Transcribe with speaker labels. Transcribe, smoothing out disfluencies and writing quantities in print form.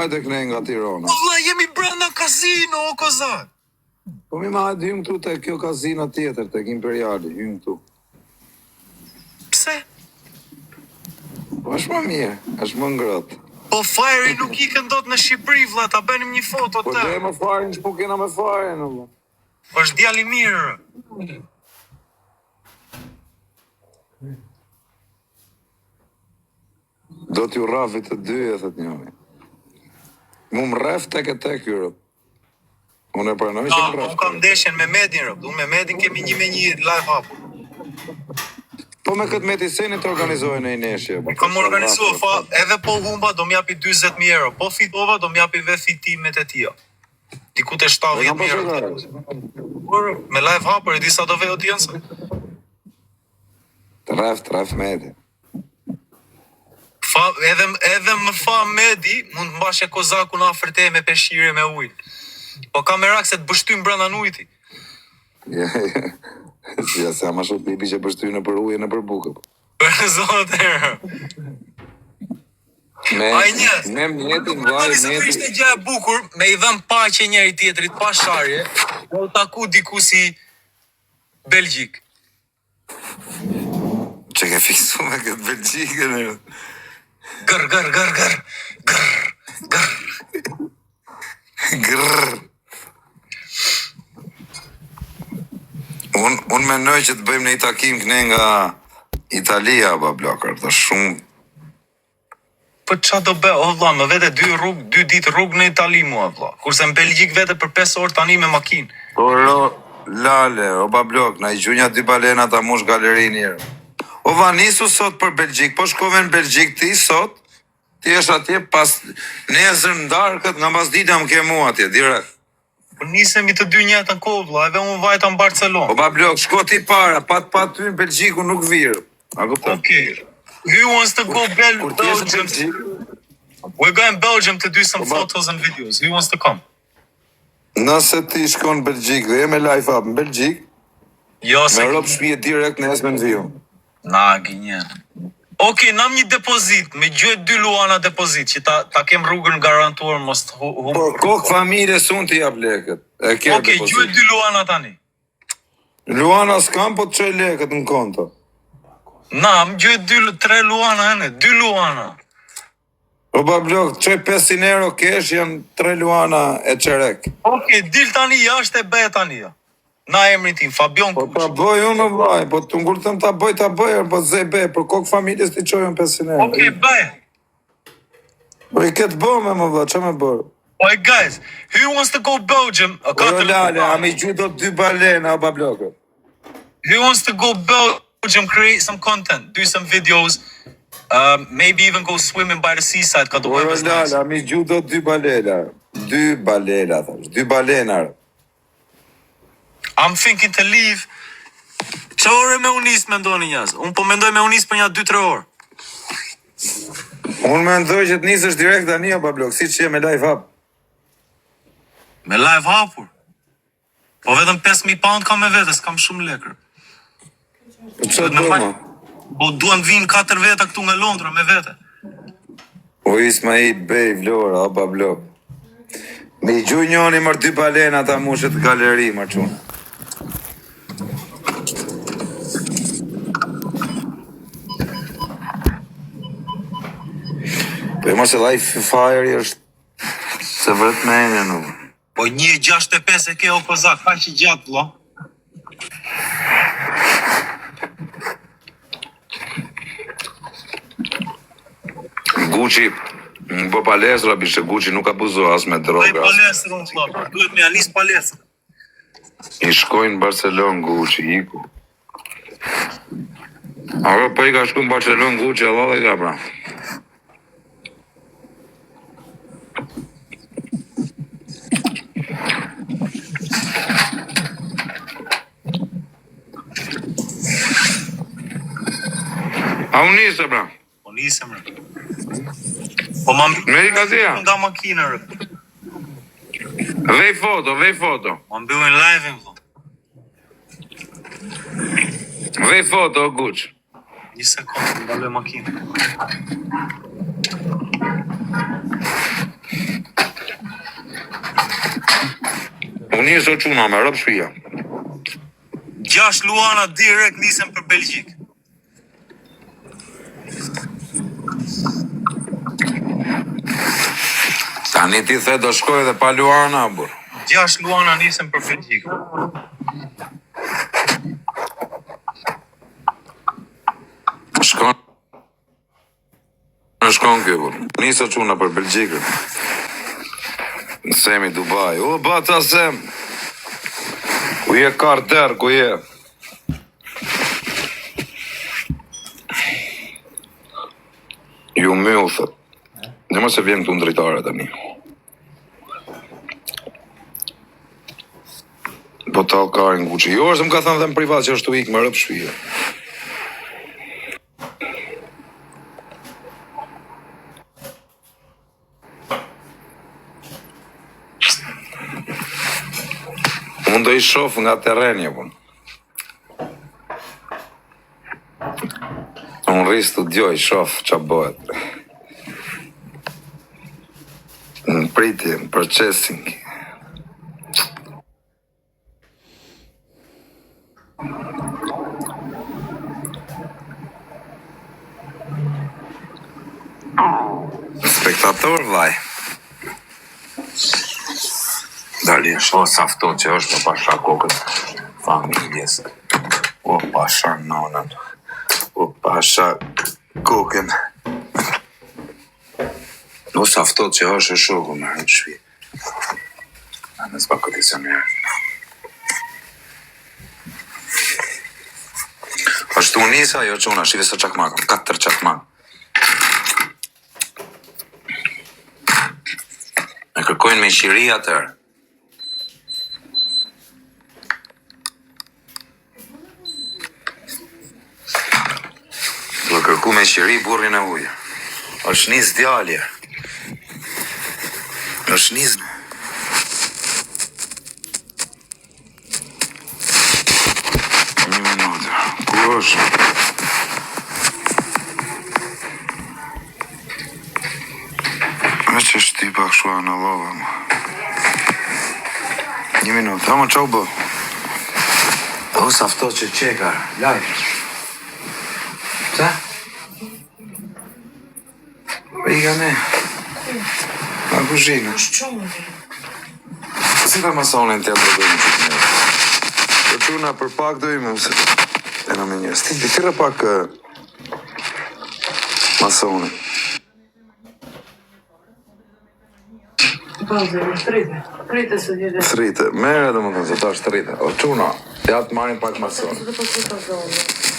Speaker 1: hajde këne nga Tirana.
Speaker 2: Valla, jemi brenda kasino, o kozak.
Speaker 1: Po mi ma hajde hymë këtu të kjo kazino tjetër, të Imperiali, hymë këtu.
Speaker 2: Pse?
Speaker 1: Po është më mirë, është më ngrot.
Speaker 2: Po fajri nuk ikën dot në Shqipëri, vlla, ta bënim një foto
Speaker 1: Po
Speaker 2: të.
Speaker 1: dhe më farin, që po kena me farin, vlla.
Speaker 2: Është djali mirë.
Speaker 1: Do t'ju rafit të dy, e thët njëmi. Mu më ref tek e tek, jurë. Unë e pranoj që më ref.
Speaker 2: Unë kam ndeshjen me Medin, rëp. Unë me Medin kemi 1-1 live hapur.
Speaker 1: Po me këtë metisenit të organizojnë e i neshje.
Speaker 2: Kam organizuar, fa, edhe po humba do m'japi 20.000 euro. Po fitova do m'japi ve fitimet e tia. Diku të 70.000 euro. Me live hapur, e di sa do vej audiencë?
Speaker 1: Ref meti.
Speaker 2: Fa, edhe më fa Medi, mund të mbashe kozakun afër te me peshqire me ujë. Po ka me rak se të bështym brenda në ujti.
Speaker 1: Ja, se ama shumë pipi që bështym në për ujë në për bukë.
Speaker 2: Për zotë.
Speaker 1: Me mjetin, vaj,
Speaker 2: meti. Se ishte gjë e bukur, me i dhëm paqe njëri tjetrit, pa sharje, me u taku diku si Belgjik.
Speaker 1: Që ke fiksu me këtë Belgjikën e... Grrr. Unë menoj që të bëjmë një takim këne nga Italia, ba blokër, të shumë...
Speaker 2: Po qa do be, o vla, më vete 2 ditë rrugë në Itali mua, vla. Kurse në Belgjik vete për 5 orë tani me makinë.
Speaker 1: O lale, o ba blok, na i gjunja 2 balena ta mush galeri njërë. O va, nisu sot për Belgjik, po shkove në Belgjik ti sot, ti është atje pas nesër ndarë këtë nga mas dita më ke mua atje, direkt.
Speaker 2: Po nisemi të dy njëtë në kohë, vla, edhe unë vajta në Barcelona.
Speaker 1: O ba blok, shko ti para, pat ty në Belgjiku nuk virë. A kupton?
Speaker 2: Okay. Who wants to go Belgium? We're going Belgium to do some photos and videos. Who wants to come?
Speaker 1: Nëse ti shkon në Belgjik dhe jeme live up në Belgjik,
Speaker 2: jo,
Speaker 1: me rop shpije direkt në esme në viju.
Speaker 2: Na, gjenjen. Okej, nam një depozit, me gjë 2 luana depozit, që ta kem rrugën garantuar mos të hu...
Speaker 1: Po, kokë familje sun t'i jap leket.
Speaker 2: Okej, gjë 2 luana tani.
Speaker 1: Luana s'kam, po të qoj leket në konto.
Speaker 2: Na, më gjë 3 luana, 2 luana.
Speaker 1: O ba blok, qoj 500 euro kesh, janë 3 luana e qerek.
Speaker 2: Okej, dil tani jashtë e be tani, ja. Na emrin tim, Fabion Kuç.
Speaker 1: Po ta bëj unë vaj, po të ngurtëm ta bëj, po zej be, për kokë familjes t'i qojën 500 euro.
Speaker 2: Okej, bëj.
Speaker 1: Po i këtë bëme më vla, që me bërë?
Speaker 2: Oj, guys, who wants to go Belgium?
Speaker 1: O lale, a mi gju do 2 balena, o ba blokë.
Speaker 2: Who wants to go Belgium, create some content, do some videos, maybe even go swimming by the seaside, ka do
Speaker 1: o lale, a mi gju do 2 balena. 2 balena, thash, 2 balenar.
Speaker 2: I'm thinking to leave. Qa ore me unis me ndoni njës? Unë po mendoj me unis për një 2-3 orë.
Speaker 1: Unë mendoj që të nisësh direkt tani o ba blok, si që je me live up.
Speaker 2: Me live hapur? Po vetëm 5.000 pound kam me vete, s'kam shumë lekër.
Speaker 1: Po që të bëma?
Speaker 2: Po duan vinë 4 veta këtu nga Londra me vete.
Speaker 1: O Ismail Bej, Vlora, o ba blok. Me i gju njoni mërë 2 balena ta mushet galeri, mërë qunë. Po e mërë se life fire është se vërët me e në.
Speaker 2: Po 1.65 e ke o kozak, ka që gjatë, lo.
Speaker 1: Gucci, në bë palestra, bishe Gucci nuk abuzo as me droga.
Speaker 2: Po i palestra, unë të duhet me anis palestra.
Speaker 1: I shkojnë në Barcelona, Gucci, iku. Aro, po i ka shku në Barcelona, Gucci, Allah dhe ka pra. A unë nisë, pra?
Speaker 2: Po nisëm, rë. Po ma
Speaker 1: Me i ka zia?
Speaker 2: nga makina, rë.
Speaker 1: Vej foto.
Speaker 2: Ma mbyllin live-in, vlo.
Speaker 1: Vej foto, Gucci.
Speaker 2: 1 sekundë, mbaloj makinë.
Speaker 1: Unë njësë o quna me rëpë shpia.
Speaker 2: 6 luana direkt nisën për Belgjik.
Speaker 1: Tani ti the do shkoj dhe pa luana, bur.
Speaker 2: 6 luana nisën për Belgjik.
Speaker 1: Shkon kjo, bur. Nisë o quna për Belgjikën. Në Semi Dubai. O, bata Sem. Ku je karter, ku je? Ju myllë, thët. Në më se vjen këtu në drejtare të një. Po talë karin kuqë. Jo, është më ka thënë dhe në privat që është të ikë më rëpë shpije. Unë do i shofë nga terenje, pun. Unë rrisë të djoj, shofë që bëhet. Në pritje, në processing. Spektator, vaj. Dali, sho safto që është me pasha kokët familjes. O pasha nonën. O pasha kokën. O safto që është e shoku me rëtë shpi. Në s'pa kondicioner. Ashtu njësa jo quna, shive së qakmakëm, 4 qakmakë. Me kërkojnë me shiri atër. Do kërku me shiri burrin e ujë. është nis djalje. është nis... Një minutë. Ku është? Që është ti pak shua në lova, më. Një minutë, ama qa u bë? O, safto që qekar, laj. Qa? I ka ne. Ma kuzhinë. Si ta masonin të jabë dojnë që të njërë? Të quna për pak dojnë më, se... E në me njërë. Sti, të tira pak... masonin.
Speaker 3: Trite së gjithë.
Speaker 1: Trite, mere dhe më thënë, se ta është trite. O quna, ja të marim pak masonin.
Speaker 3: Dhe po të të zonë.